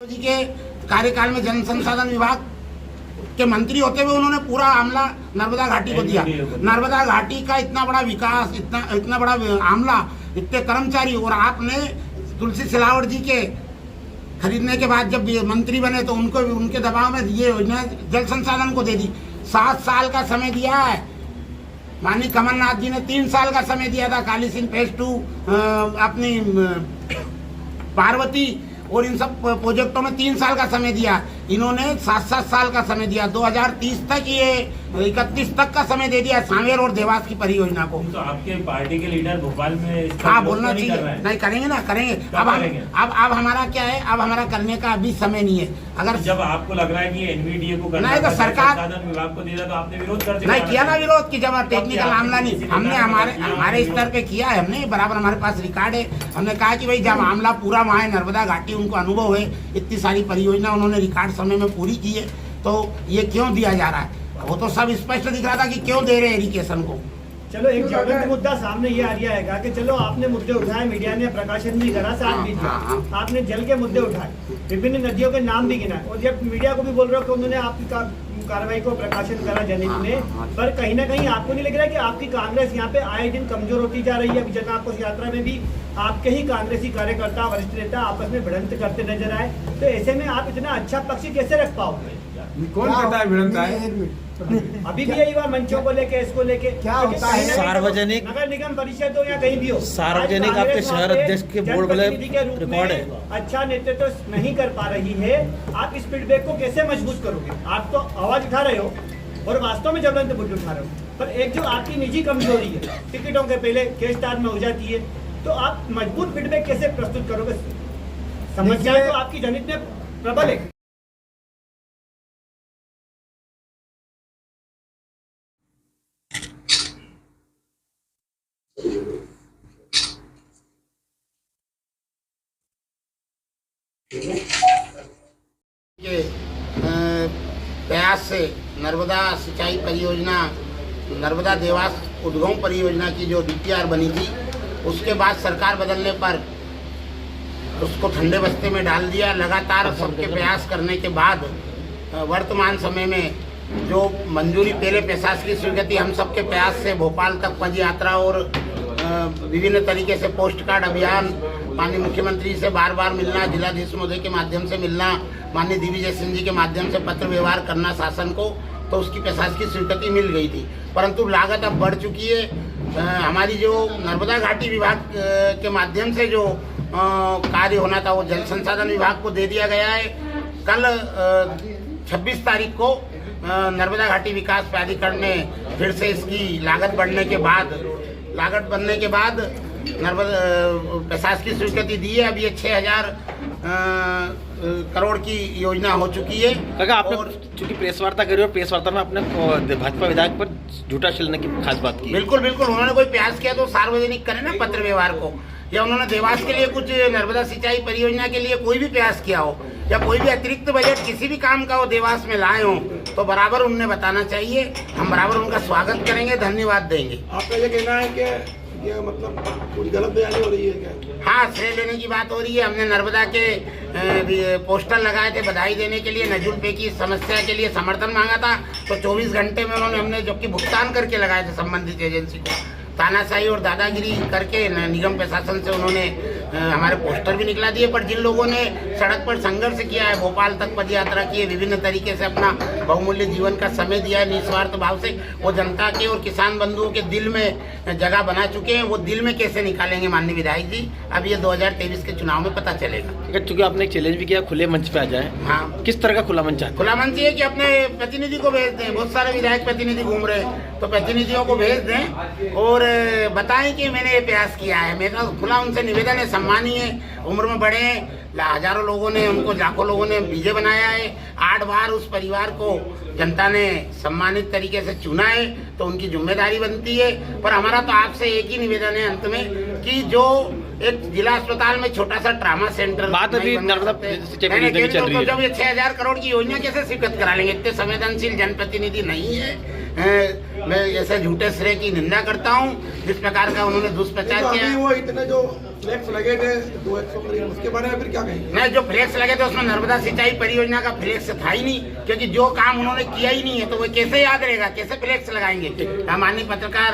जी के कार्यकाल में जल संसाधन विभाग के मंत्री होते हुए उन्होंने पूरा आमला नर्मदा घाटी को दिया। नर्मदा घाटी का इतना बड़ा विकास, इतना बड़ा आमला, इतने कर्मचारी, और आपने तुलसी सिलावट जी के खरीदने के बाद जब मंत्री बने तो उनको भी उनके दबाव में ये योजना जल संसाधन को दे दी। 7 साल का समय दिया है। माननीय कमलनाथ जी ने 3 साल का समय दिया था। काली सिंह फेज 2, अपनी पार्वती और इन सब प्रोजेक्टों में 3 साल का समय दिया। इन्होंने 7-7 साल का समय दिया। 2030 तक, ये 31 तक का समय दे दिया सांवेर और देवास की परियोजना को। तो आपके पार्टी के लीडर भोपाल में हाँ बोलना चाहिए, नहीं करेंगे ना, करेंगे। अब हमारा क्या है, अब हमारा करने का अभी समय नहीं है। अगर जब आपको लग रहा है कि एनवीडीए को करना नहीं तो सरकार विभाग को दे रहा तो आपने विरोध कर दिया? नहीं किया ना विरोध की, जब टेक्निकल मामला नहीं, हमने हमारे स्तर पे किया है। हमने बराबर, हमारे पास रिकॉर्ड है। हमने कहा कि भाई जब मामला पूरा वहाँ है नर्मदा घाटी, उनको अनुभव है, इतनी सारी परियोजना उन्होंने रिकॉर्ड समय में पूरी की है, तो ये क्यों दिया जा रहा है? वो तो सब स्पष्ट दिख रहा था कि क्यों दे रहे हैं इरिगेशन को। चलो एक ज्वलंत मुद्दा सामने ये आ रहा है कि चलो आपने मुद्दे उठाए, मीडिया ने प्रकाशन भी करा, साथ भी आपने जल के मुद्दे उठाए, विभिन्न नदियों के नाम भी गिनाए, और जब मीडिया को भी बोल रहे हो कि उन्होंने आपकी कार्रवाई को प्रकाशन करा जनहित में, पर कहीं ना कहीं आपको नहीं लग रहा कि आपकी कांग्रेस यहाँ पे आए दिन कमजोर होती जा रही है? अभी जन आक्रोश यात्रा में भी आपके ही कांग्रेसी कार्यकर्ता, वरिष्ठ नेता आपस में भिड़ंत करते नजर आए, तो ऐसे में आप इतना अच्छा पक्ष कैसे रख पाओगे? कौन कहता है भिड़ंत है? अभी भी यही हुआ, मंचों को लेके, इसको लेके क्या होता है? सार्वजनिक नगर निगम परिषद हो या कहीं भी हो, सार्वजनिक आपके शहर अध्यक्ष के बोर्ड वाले रिकॉर्ड है। अच्छा नेतृत्व तो नहीं कर पा रही है, आप इस फीडबैक को कैसे मजबूत करोगे? आप तो आवाज उठा रहे हो और वास्तव में ज्वलंत मुद्दे उठा रहे हो, पर एक जो आपकी निजी कमजोरी है, टिकटों के पहले केस स्टार में हो जाती है, तो आप मजबूत फीडबैक कैसे प्रस्तुत करोगे? समस्या तो आपकी जनहित में प्रबल है। के प्रयास से नर्मदा सिंचाई परियोजना, नर्मदा देवास उद्गम परियोजना की जो DPR बनी थी, उसके बाद सरकार बदलने पर उसको ठंडे बस्ते में डाल दिया। लगातार सबके प्रयास करने के बाद वर्तमान समय में जो मंजूरी, पहले प्रशासकीय स्वीकृति, हम सबके प्रयास से भोपाल तक पद यात्रा और विभिन्न तरीके से पोस्ट कार्ड अभियान, माननीय मुख्यमंत्री से बार बार मिलना, जिलाधीश महोदय के माध्यम से मिलना, माननीय दिग्विजय सिंह जी के माध्यम से पत्र व्यवहार करना शासन को, तो उसकी प्रशासकीय स्वीकृति मिल गई थी। परंतु लागत अब बढ़ चुकी है। हमारी जो नर्मदा घाटी विभाग के माध्यम से जो कार्य होना था वो जल संसाधन विभाग को दे दिया गया है। कल 26 तारीख को नर्मदा घाटी विकास प्राधिकरण ने फिर से इसकी लागत बढ़ने के बाद नर्मदा प्रशासकीय स्वीकृति दी है। अब ये 6000 करोड़ की योजना हो चुकी है। काका, आपने चूंकि प्रेस वार्ता करी और प्रेस वार्ता में अपने भाजपा विधायक पर झूठा छिलने की खास बात की। बिल्कुल बिल्कुल, उन्होंने कोई प्रयास किया तो सार्वजनिक करें ना पत्र व्यवहार को, या उन्होंने देवास के लिए कुछ, नर्मदा सिंचाई परियोजना के लिए कोई भी प्रयास किया हो, या कोई भी अतिरिक्त बजट किसी भी काम का वो देवास में लाए हो, तो बराबर उन्हें बताना चाहिए। हम बराबर उनका स्वागत करेंगे, धन्यवाद देंगे। आपका ये कहना है कि ये मतलब कुछ गलत बयानी हो रही है क्या? हाँ, श्रेय लेने की बात हो रही है। हमने नर्मदा के पोस्टर लगाए थे बधाई देने के लिए, नजुल पे की समस्या के लिए समर्थन मांगा था, तो 24 घंटे में हमने जबकि भुगतान करके लगाए थे संबंधित एजेंसी को, तानाशाही और दादागिरी करके निगम प्रशासन से उन्होंने हमारे पोस्टर भी निकला दिए। पर जिन लोगों ने सड़क पर संघर्ष किया है, भोपाल तक पद यात्रा की है, विभिन्न तरीके से अपना बहुमूल्य जीवन का समय दिया है निस्वार्थ भाव से, वो जनता के और किसान बंधुओं के दिल में जगह बना चुके हैं। वो दिल में कैसे निकालेंगे माननीय विधायक जी, अब ये 2023 के चुनाव में पता चलेगा। चूंकि आपने एक चैलेंज भी किया, खुले मंच पे आ जाए। हाँ, किस तरह का खुला मंच है? खुला मंच ये कि अपने प्रतिनिधि को भेज दें। बहुत सारे विधायक प्रतिनिधि घूम रहे हैं, तो प्रतिनिधियों को भेज दें और बताएं कि मैंने ये प्रयास किया है। मेरा खुला उनसे निवेदन है, सम्मानीय, उम्र में बड़े हैं, हजारों लोगों ने उनको, लाखों लोगों ने बीजे बनाया है। 8 बार उस परिवार को जनता ने सम्मानित तरीके से चुना है, तो उनकी जिम्मेदारी बनती है। पर हमारा तो आपसे एक ही निवेदन है अंत में कि जो एक जिला अस्पताल में छोटा सा ट्रामा सेंटर बात अभी नर्मदा चल रही है, जब ये 6000 करोड़ की योजना कैसे स्वीकृत करा लेंगे? इतने संवेदनशील जनप्रतिनिधि नहीं है। मैं ऐसे झूठे श्रेय की निंदा करता हूँ जिस प्रकार का उन्होंने दुष्प्रचार किया। वो इतने जो फ्लैक्स लगे थे 200 करीब, उसके बारे में फिर क्या कहेंगे? नहीं, जो फ्लेक्स लगे थे उसमें नर्मदा सिंचाई परियोजना का फ्लेक्स था ही नहीं, क्योंकि जो काम उन्होंने किया ही नहीं है तो वो कैसे याद रहेगा, कैसे फ्लेक्स लगाएंगे। माननीय पत्रकार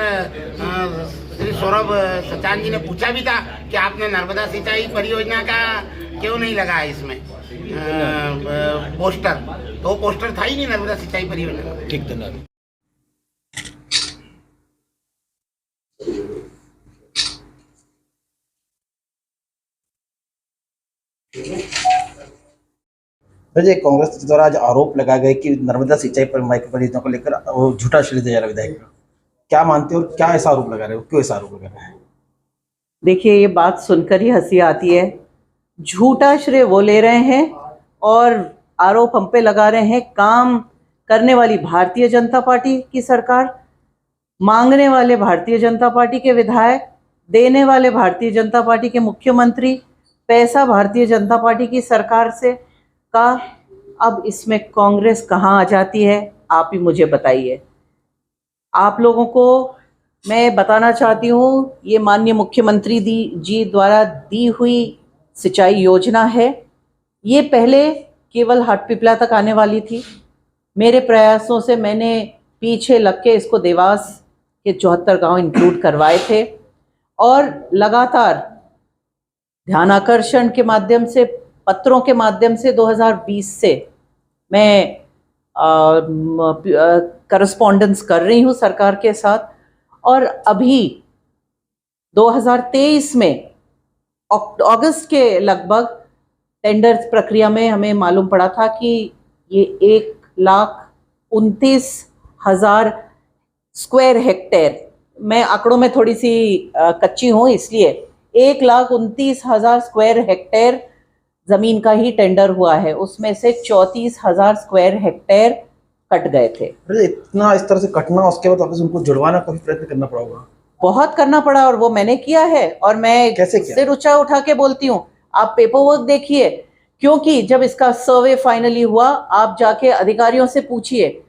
श्री सौरभ सचान जी ने पूछा भी था कि आपने नर्मदा सिंचाई परियोजना का क्यों नहीं लगाया इसमें पोस्टर, तो वो पोस्टर था ही नहीं नर्मदा सिंचाई परियोजना का। ठीक, धन्यवाद। वैसे कांग्रेस द्वारा आज आरोप लगाया गया कि नर्मदा सिंचाई परियोजना को लेकर वो झूठा श्रेय दिया जा रहा है विधायक का, क्या मानते हो और क्या ऐसा आरोप लगा रहे हो, क्यों ऐसा आरोप लगा रहे हैं? देखिए, ये बात सुनकर ही हंसी आती है। झूठा श्रेय वो ले रहे हैं और आरोप हम पे लगा रहे हैं। काम करने वाली भारतीय जनता पार्टी की सरकार, मांगने वाले भारतीय जनता पार्टी के विधायक, देने वाले भारतीय जनता पार्टी के मुख्यमंत्री, पैसा भारतीय जनता पार्टी की सरकार से का। अब इसमें कांग्रेस कहाँ आ जाती है, आप ही मुझे बताइए। आप लोगों को मैं बताना चाहती हूँ, ये माननीय मुख्यमंत्री जी द्वारा दी हुई सिंचाई योजना है। ये पहले केवल हाटपिपला तक आने वाली थी। मेरे प्रयासों से मैंने पीछे लग के इसको देवास के 74 गांव इंक्लूड करवाए थे और लगातार ध्यानाकर्षण के माध्यम से, पत्रों के माध्यम से 2020 से मैं करस्पॉन्डेंस कर रही हूँ सरकार के साथ। और अभी 2023 में अगस्त के लगभग टेंडर प्रक्रिया में हमें मालूम पड़ा था कि ये 1,29,000 स्क्वायर हेक्टेयर, मैं आंकड़ों में थोड़ी सी कच्ची हूँ, इसलिए 1,29,000 स्क्वायर हेक्टेयर जमीन का ही टेंडर हुआ है। उसमें से 34,000 स्क्वायर हेक्टेयर कट गए थे। इतना इस तरह से कटना, उसके बाद वापस उनको जुड़वाना का भी प्रयत्न करना पड़ा होगा। बहुत करना पड़ा और वो मैंने किया है और मैं कैसे किया? सिर ऊंचा उठा के बोलती हूँ, आप पेपर वर्क देखिए, क्योंकि जब इसका सर्वे फाइनली हुआ, आप जाके अधिकारियों से पूछिए,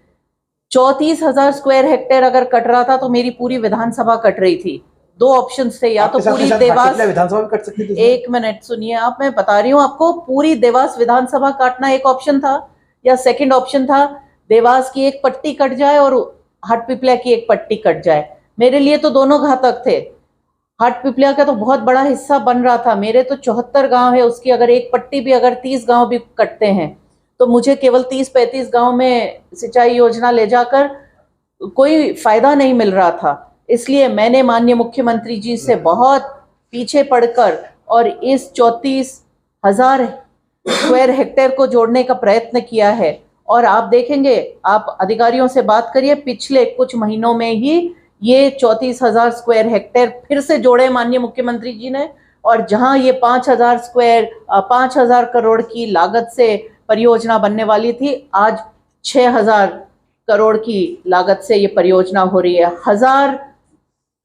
34,000 स्क्वायर हेक्टेयर अगर कट रहा था तो मेरी पूरी विधानसभा कट रही थी। दो ऑप्शंस थे, या तो पूरी देवास विधानसभा भी कट सकती थी। एक मिनट सुनिए आप, मैं बता रही हूँ आपको, पूरी देवास विधानसभा काटना एक ऑप्शन था, या सेकंड ऑप्शन था देवास की एक पट्टी कट जाए और हाटपिपला की एक पट्टी कट जाए। मेरे लिए तो दोनों घातक थे। हाटपिपला का तो बहुत बड़ा हिस्सा बन रहा था, मेरे तो 74 गांव है, उसकी अगर एक पट्टी भी, अगर 30 गांव भी कटते हैं तो मुझे केवल 30-35 गांव में सिंचाई योजना ले जाकर कोई फायदा नहीं मिल रहा था। इसलिए मैंने माननीय मुख्यमंत्री जी से बहुत पीछे पड़कर और इस 34,000 स्क्वायर हेक्टेयर को जोड़ने का प्रयत्न किया है। और आप देखेंगे, आप अधिकारियों से बात करिए, पिछले कुछ महीनों में ही ये 34,000 स्क्वायर हेक्टेयर फिर से जोड़े माननीय मुख्यमंत्री जी ने। और जहां ये 5,000 करोड़ की लागत से परियोजना बनने वाली थी, आज 6,000 करोड़ की लागत से ये परियोजना हो रही है। 1,000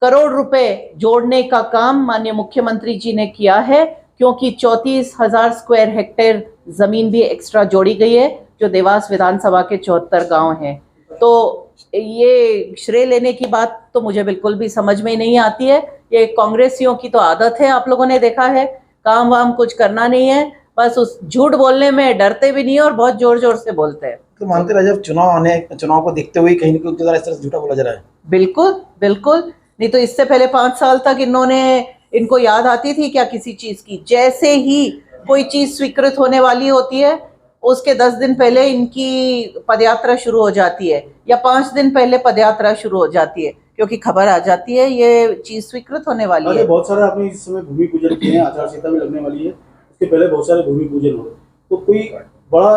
करोड़ रुपए जोड़ने का काम माननीय मुख्यमंत्री जी ने किया है, क्योंकि 34,000 स्क्वायर हेक्टेयर जमीन भी एक्स्ट्रा जोड़ी गई है, जो देवास विधानसभा के 74 गांव हैं। तो ये श्रेय लेने की बात तो मुझे बिल्कुल भी समझ में ही नहीं आती है। ये कांग्रेसियों की तो आदत है, आप लोगों ने देखा है, काम वाम कुछ करना नहीं है, बस उस झूठ बोलने में डरते भी नहीं है और बहुत जोर जोर से बोलते हैं। तो मानते रहे, जब चुनाव को देखते हुए कहीं ना कहीं इस तरह से झूठा बोला जा रहा है। बिल्कुल बिल्कुल, नहीं तो इससे पहले 5 साल तक इनको याद आती थी क्या किसी चीज की? जैसे ही कोई चीज स्वीकृत होने वाली होती है, उसके 10 दिन पहले इनकी पदयात्रा शुरू हो जाती है, या 5 दिन पहले पदयात्रा शुरू हो जाती है, क्योंकि खबर आ जाती है ये चीज स्वीकृत होने वाली है। बहुत सारे आपने इस समय भूमि पूजन किए हैं, आचार संहिता भी लगने वाली है, उसके पहले बहुत सारे भूमि पूजन हो रहे, तो कोई बड़ा